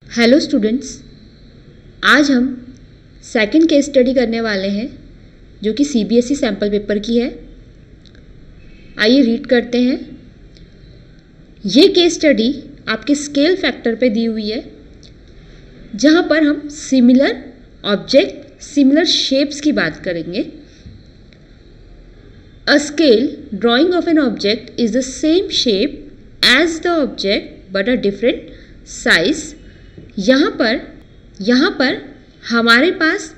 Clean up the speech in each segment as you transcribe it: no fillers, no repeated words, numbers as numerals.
Hello students, आज हम second case study करने वाले हैं जो कि सीबीएसई सैम्पल पेपर की है। आइए रीड करते हैं। ये केस स्टडी आपके स्केल फैक्टर पे दी हुई है, जहाँ पर हम सिमिलर ऑब्जेक्ट, सिमिलर शेप्स की बात करेंगे। A scale drawing of an object is the same shape as the object but a different size. यहाँ पर हमारे पास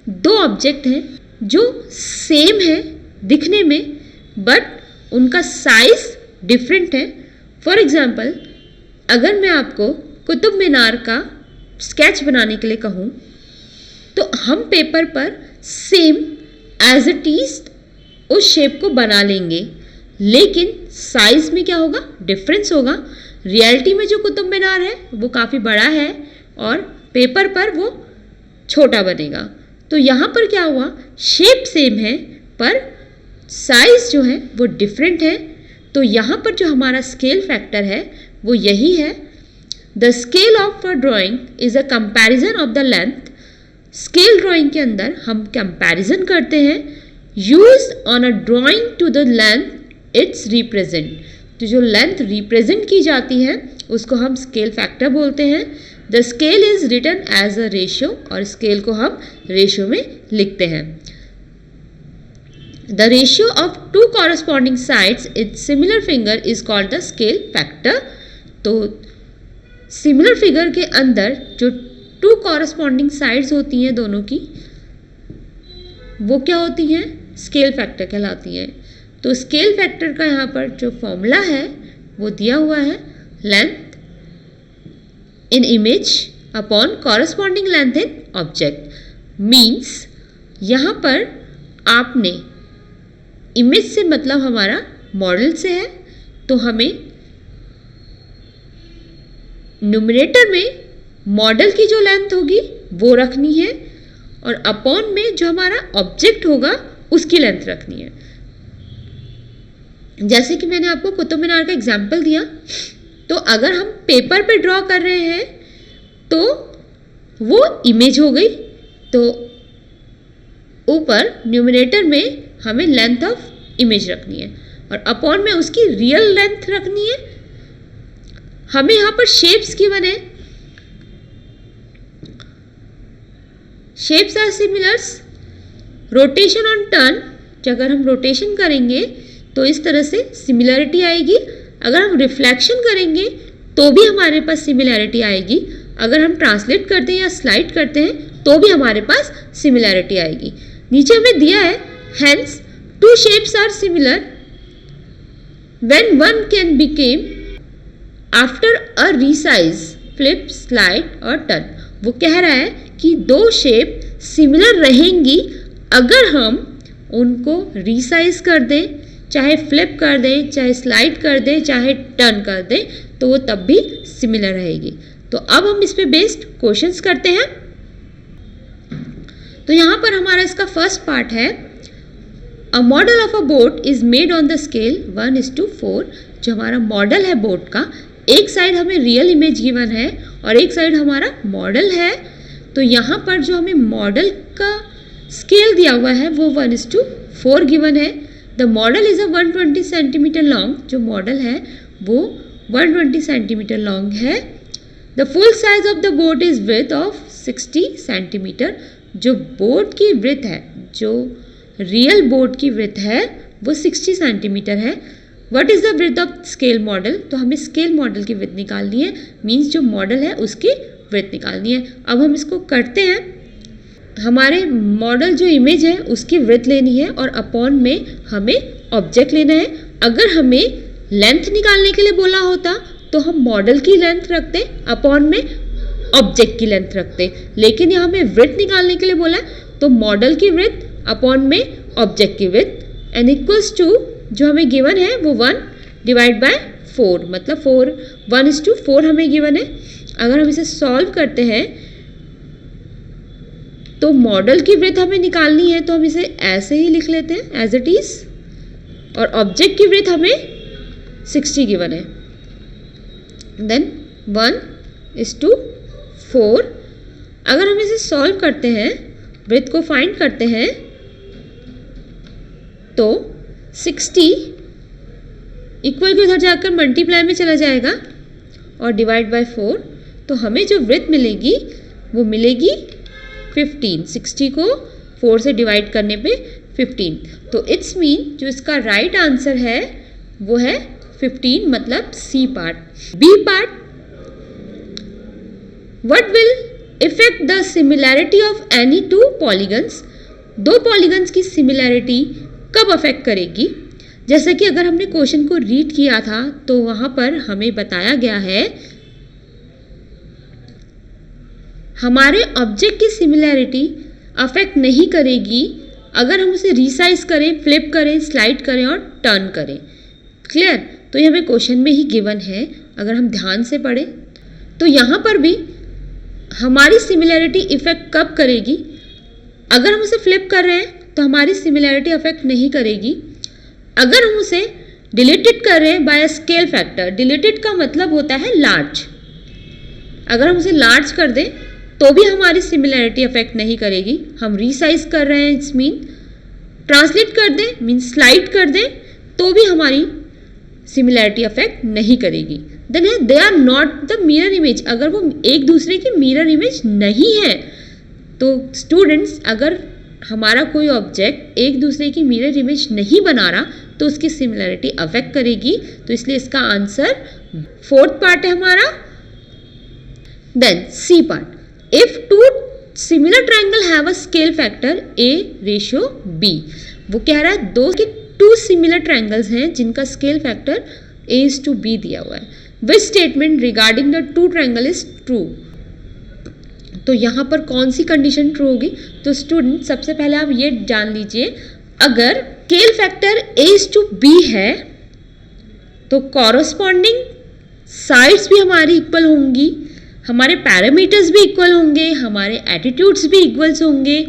दो ऑब्जेक्ट हैं जो सेम है दिखने में, बट उनका साइज डिफरेंट है। फॉर एग्जाम्पल, अगर मैं आपको कुतुब मीनार का स्केच बनाने के लिए कहूँ तो हम पेपर पर सेम एज इट इज उस शेप को बना लेंगे, लेकिन साइज में क्या होगा, डिफरेंस होगा। रियलिटी में जो कुतुब मीनार है वो काफ़ी बड़ा है और पेपर पर वो छोटा बनेगा। तो यहाँ पर क्या हुआ, शेप सेम है पर साइज जो है वो डिफरेंट है। तो यहाँ पर जो हमारा स्केल फैक्टर है वो यही है। The scale of a drawing is a comparison of the length. Scale drawing के अंदर हम कंपैरिजन करते हैं used on a drawing to the length its represent. तो जो लेंथ रिप्रेजेंट की जाती है उसको हम स्केल फैक्टर बोलते हैं। The scale is written as a ratio, और स्केल को हम रेशियो में लिखते हैं। The ratio of two corresponding sides it similar figure is called the scale factor. तो सिमिलर फिगर के अंदर जो टू कॉरस्पॉन्डिंग साइड्स होती हैं दोनों की, वो क्या होती हैं, स्केल फैक्टर कहलाती हैं। तो स्केल फैक्टर का यहाँ पर जो फॉर्मूला है वो दिया हुआ है, length in image upon corresponding length in object. Means यहाँ पर आपने इमेज से मतलब हमारा मॉडल से है, तो हमें न्यूमरेटर में मॉडल की जो लेंथ होगी वो रखनी है और अपॉन में जो हमारा ऑब्जेक्ट होगा उसकी लेंथ रखनी है। जैसे कि मैंने आपको कुतुब मीनार का एग्जाम्पल दिया, तो अगर हम पेपर पे ड्रॉ कर रहे हैं तो वो इमेज हो गई। तो ऊपर न्यूमरेटर में हमें लेंथ ऑफ इमेज रखनी है और अपॉन में उसकी रियल लेंथ रखनी है। हमें यहाँ पर शेप्स की बने, shapes are similars. Rotation on turn, अगर हम रोटेशन करेंगे तो इस तरह से सिमिलरिटी आएगी। अगर हम रिफ्लेक्शन करेंगे तो भी हमारे पास सिमिलैरिटी आएगी। अगर हम ट्रांसलेट करते हैं या स्लाइड करते हैं तो भी हमारे पास सिमिलैरिटी आएगी। नीचे हमें दिया है, hence two shapes are similar when one can became after a resize, flip, slide और टर्न। वो कह रहा है कि दो शेप सिमिलर रहेंगी अगर हम उनको रीसाइज कर दें, चाहे फ्लिप कर दें, चाहे स्लाइड कर दें, चाहे टर्न कर दें, तो वो तब भी सिमिलर रहेगी। तो अब हम इस पे बेस्ड क्वेश्चंस करते हैं। तो यहाँ पर हमारा इसका फर्स्ट पार्ट है, a model of a boat is made on the scale 1:4। जो हमारा मॉडल है बोट का, एक साइड हमें रियल इमेज गिवन है और एक साइड हमारा मॉडल है। तो यहाँ पर जो हमें मॉडल का स्केल दिया हुआ है वो 1:4 गिवन है। The model is a 120 centimetre long. जो मॉडल है वो 120 सेंटीमीटर लॉन्ग है। The full size of the boat is width of 60 centimetre. जो बोट की विड्थ है, जो रियल बोट की विड्थ है वो 60 सेंटीमीटर है। What is the width of scale model? तो हमें स्केल मॉडल की विड्थ निकालनी है, मीन्स जो मॉडल है उसकी विड्थ निकालनी है। अब हम इसको करते हैं। हमारे मॉडल जो इमेज है उसकी विड्थ लेनी है और अपॉन में हमें ऑब्जेक्ट लेना है। अगर हमें लेंथ निकालने के लिए बोला होता तो हम मॉडल की लेंथ रखते, अपॉन में ऑब्जेक्ट की लेंथ रखते, लेकिन यहाँ हमें विड्थ निकालने के लिए बोला है तो मॉडल की विड्थ अपॉन में ऑब्जेक्ट की विड्थ एंड इक्वल्स टू जो हमें गिवन है वो 1/4, मतलब 1:4 हमें गिवन है। अगर हम इसे सॉल्व करते हैं तो मॉडल की विड्थ हमें निकालनी है, तो हम इसे ऐसे ही लिख लेते हैं एज इट इज, और ऑब्जेक्ट की विड्थ हमें 60 गिवन है। देन 1:4 4। अगर हम इसे सॉल्व करते हैं, वृत्त को फाइंड करते हैं, तो 60 इक्वल के उधर जाकर मल्टीप्लाई में चला जाएगा और डिवाइड बाय 4, तो हमें जो वृत्त मिलेगी वो मिलेगी 15। 60 को 4 से डिवाइड करने पे 15, तो इट्स मीन जो इसका राइट आंसर है वो है 15, मतलब C part. B part, what will effect the similarity of any two polygons. दो पॉलीगन्स की सिमिलैरिटी कब अफेक्ट करेगी? जैसे कि अगर हमने क्वेश्चन को रीड किया था तो वहां पर हमें बताया गया है हमारे ऑब्जेक्ट की सिमिलैरिटी अफेक्ट नहीं करेगी अगर हम उसे रिसाइज करें, फ्लिप करें, स्लाइड करें और टर्न करें। क्लियर? तो ये हमें क्वेश्चन में ही गिवन है, अगर हम ध्यान से पढ़ें तो यहाँ पर भी हमारी सिमिलैरिटी इफेक्ट कब करेगी? अगर हम उसे फ्लिप कर रहे हैं तो हमारी सिमिलैरिटी अफेक्ट नहीं करेगी। अगर हम उसे डिलीटेड कर रहे हैं बाय स्केल फैक्टर, डिलीटेड का मतलब होता है लार्ज, अगर हम उसे लार्ज कर दें तो भी हमारी सिमिलैरिटी अफेक्ट नहीं करेगी। हम रीसाइज कर रहे हैं, इट्स मीन ट्रांसलेट कर दें, मीन स्लाइड कर दें, तो भी हमारी सिमिलैरिटी अफेक्ट नहीं करेगी। देन है they are not the mirror image, अगर वो एक दूसरे की मिरर इमेज नहीं है। तो स्टूडेंट्स, अगर हमारा कोई ऑब्जेक्ट एक दूसरे की मिरर इमेज नहीं बना रहा तो उसकी सिमिलैरिटी अफेक्ट करेगी, तो इसलिए इसका आंसर 4th पार्ट है हमारा। Then C part, if two similar triangle have a scale factor A/B, वो कह रहा है दो के 2 सिमिलर ट्राइंगल्स हैं जिनका स्केल फैक्टर A/B दिया हुआ है। Which statement regarding the 2 triangle is true? तो यहाँ पर कौन सी कंडीशन ट्रू होगी? तो स्टूडेंट, सबसे पहले आप ये जान लीजिए, अगर स्केल फैक्टर A/B है तो कॉरस्पॉन्डिंग साइड्स भी हमारी इक्वल होंगी, हमारे पैरामीटर्स भी इक्वल होंगे, हमारे एटीट्यूड्स भी इक्वल्स होंगे,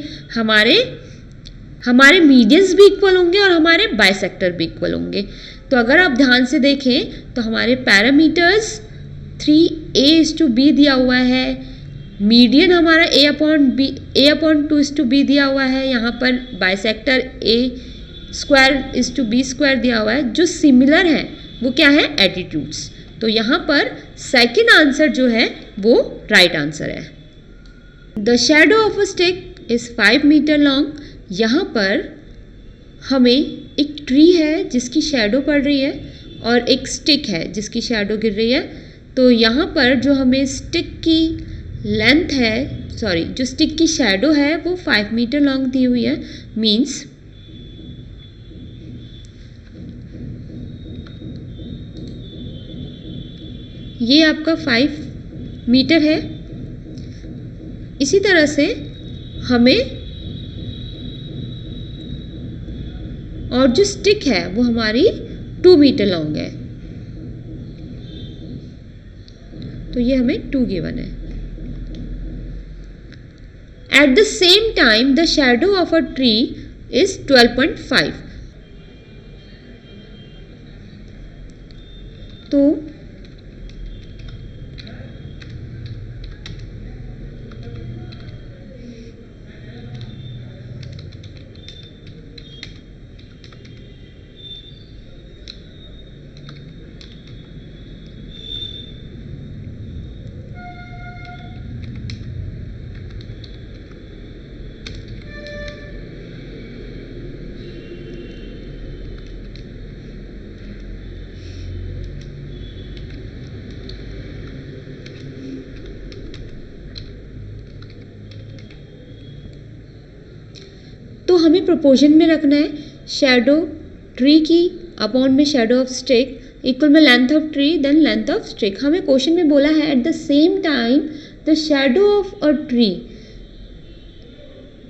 हमारे मीडियंस भी इक्वल होंगे और हमारे बाइसेक्टर भी इक्वल होंगे। तो अगर आप ध्यान से देखें तो हमारे पैरामीटर्स 3A/B दिया हुआ है, मीडियन हमारा A/2/B दिया हुआ है, यहाँ पर बाइसेक्टर A²/B² दिया हुआ है। जो सिमिलर है वो क्या है? एटीट्यूड्स। तो यहाँ पर सेकंड आंसर जो है वो राइट आंसर है। The shadow of a stick is 5 meter long. यहाँ पर हमें एक ट्री है जिसकी शैडो पड़ रही है और एक स्टिक है जिसकी शैडो गिर रही है। तो यहाँ पर जो हमें स्टिक की लेंथ है, सॉरी, जो स्टिक की शैडो है वो 5 मीटर लॉन्ग दी हुई है। मीन्स ये आपका 5 मीटर है। इसी तरह से हमें और जो स्टिक है वो हमारी 2 मीटर लॉन्ग है, तो ये हमें 2 गिवन है। At the same time the shadow of a tree is 12.5। तो हमें प्रोपोर्शन में रखना है शैडो ट्री की अपॉन में शैडो ऑफ स्टिक इक्वल में length of tree then length of stick. हमें क्वेश्चन में बोला है at the same time the shadow of a tree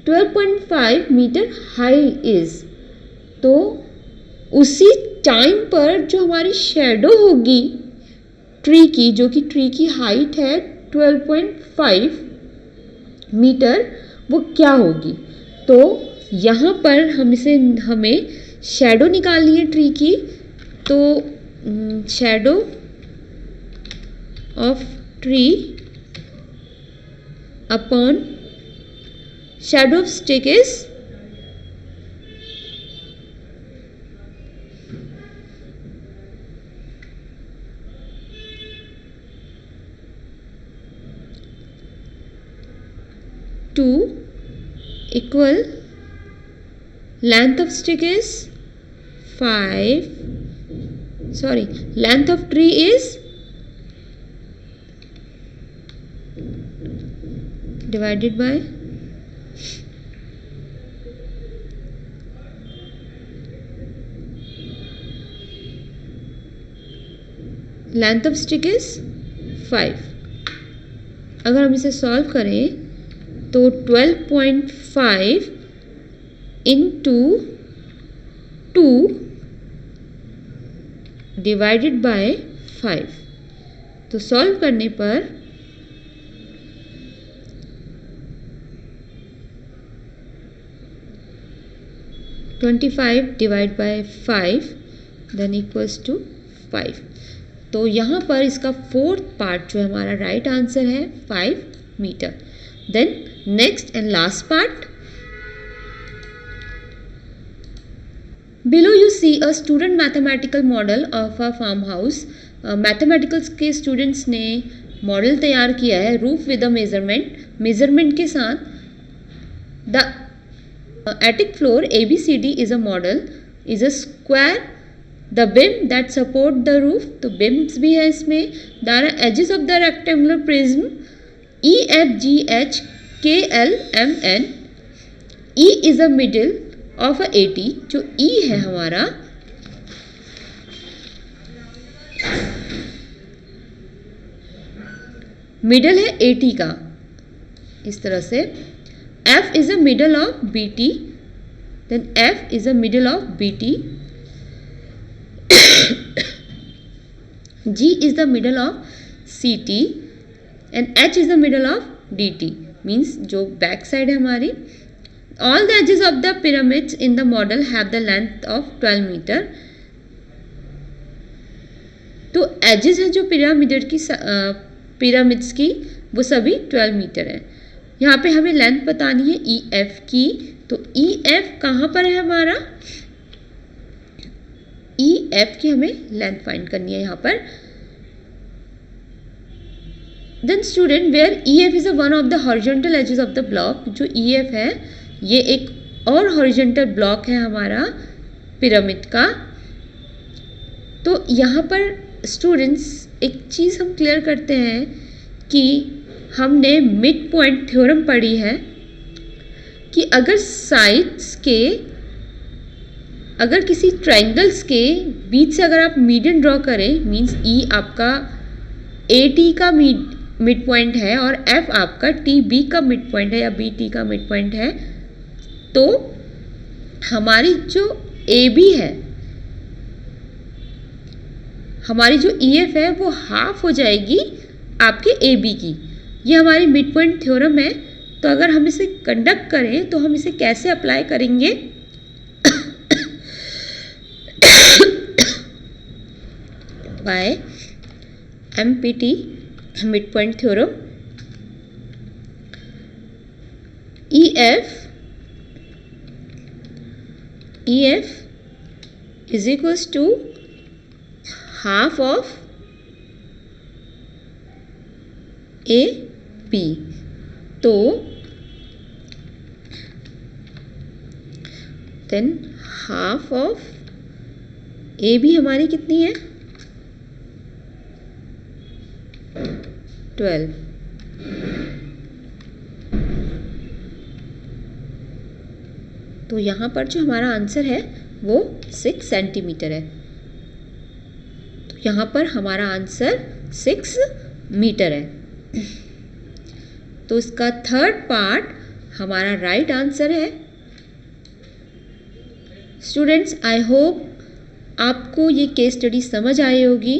12.5 metre high is. तो उसी टाइम पर जो हमारी शैडो होगी ट्री की, जो कि ट्री की हाइट है 12.5 मीटर, वो क्या होगी? तो यहाँ पर हमें शैडो निकालनी है ट्री की। तो shadow of tree upon shadow of stick is 2 equal length of stick is 5, sorry, length of tree is divided by length of stick is 5। अगर हम इसे सॉल्व करें तो 12.5 into 2 डिवाइडेड बाय 5, तो सॉल्व करने पर 25 divide by 5 then equals to 5। तो यहाँ पर इसका फोर्थ पार्ट जो हमारा राइट आंसर है 5 मीटर। Then next and last part, below you see a student mathematical model of a farm house. Mathematicals के स्टूडेंट्स ने मॉडल तैयार किया है रूफ विद अ मेजरमेंट के साथ। The attic floor ABCD is a model, is a square, the beam that support the roof, तो beams भी है इसमें। the edges of the rectangular prism EFGH KLMN, E is a middle of a AT, जो E है हमारा middle है AT का, इस तरह से। F is a middle of BT, then F is a middle of BT, G is the middle of CT, and H is the middle of DT, means जो back side है हमारी। All the edges of the pyramids in the model have the length of 12 meter, तो edges है जो pyramids की वो सभी 12 metre है। यहाँ पे हमें लेंथ बतानी है EF की, तो EF कहाँ पर है हमारा, EF की हमें लेंथ फाइंड करनी है यहाँ पर। Then student where EF is one of the horizontal edges of the block, जो EF है ये एक और हॉरिजॉन्टल ब्लॉक है हमारा पिरामिड का। तो यहाँ पर स्टूडेंट्स एक चीज़ हम क्लियर करते हैं कि हमने मिड पॉइंट थ्योरम पढ़ी है कि अगर साइड्स के, अगर किसी ट्रायंगल्स के बीच से अगर आप मीडियन ड्रॉ करें, मींस E आपका AT का मिड पॉइंट है और F आपका TB का मिड पॉइंट है या BT का मिड पॉइंट है, तो हमारी जो AB है, हमारी जो EF है वो हाफ हो जाएगी आपके AB की। ये हमारी मिड पॉइंट थ्योरम है। तो अगर हम इसे कंडक्ट करें तो हम इसे कैसे अप्लाई करेंगे by MPT mid point theorem. EF is equals to half of AB, तो देन हाफ ऑफ AB हमारी कितनी है 12। तो यहाँ पर जो हमारा आंसर है वो 6 सेंटीमीटर है। तो यहाँ पर हमारा आंसर 6 मीटर है। तो इसका थर्ड पार्ट हमारा राइट आंसर है। स्टूडेंट्स, आई होप आपको ये केस स्टडी समझ आई होगी।